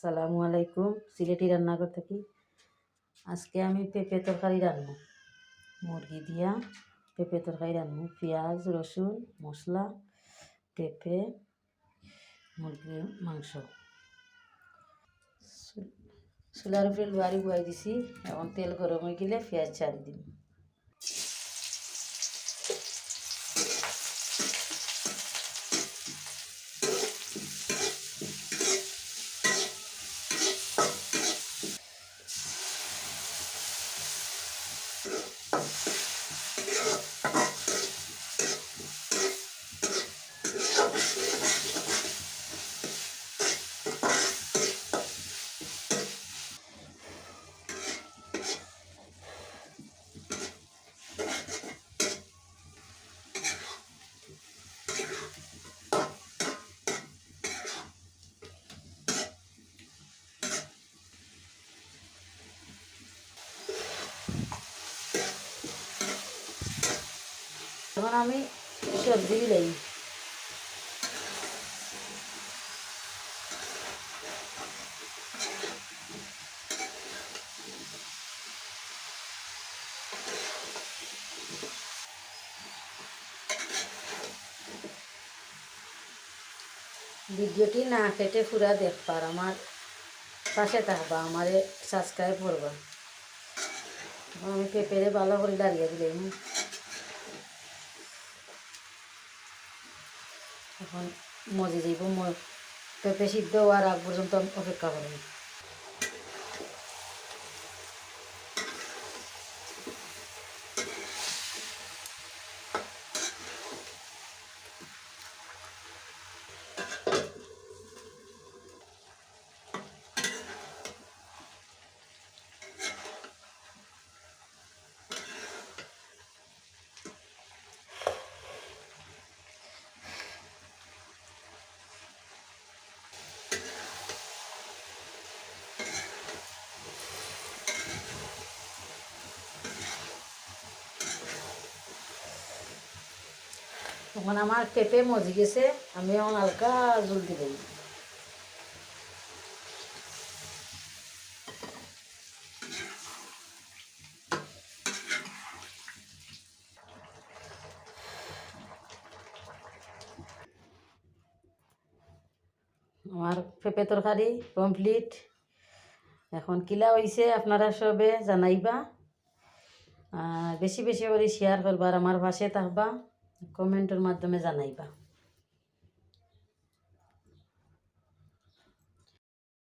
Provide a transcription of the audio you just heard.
আসসালামু আলাইকুম। সিলেটি রান্নাঘর থেকে আজকে আমি পেঁপে তরকারি রান্না, মুরগি দিয়া পেঁপে তরকারি রান্না। পেঁয়াজ রসুন মশলা, পেঁপে, মুরগির মাংস। চুলার উপরে লোহারি বয়াই দিছি। এখন তেল গরম হয়ে গেলে পেঁয়াজ ছাড়ি দিম। এখন আমি সবজি দিলাই। ভিডিওটি না কেটে পুরা দেখবার, আমার পাশে থাকবা, আমারে সাবস্ক্রাইব করবা। আমি পেঁপেরে ভালো করে দাঁড়িয়ে দিলাম। এখন মজে যাইব, পেঁপে সিদ্ধ হওয়ার আগ পর্যন্ত অপেক্ষা করব। এখন আমার পেঁপে মজি গেছে, আমি এখন হালকা জল দিই। আমার পেঁপে তরকারি কমপ্লিট। এখন কিলা হয়েছে আপনারা সবে জানাইবা, বেশি বেশি করে শেয়ার করবার, আমার পাশে থাকবা, কমেন্টের মাধ্যমে জানাইবা।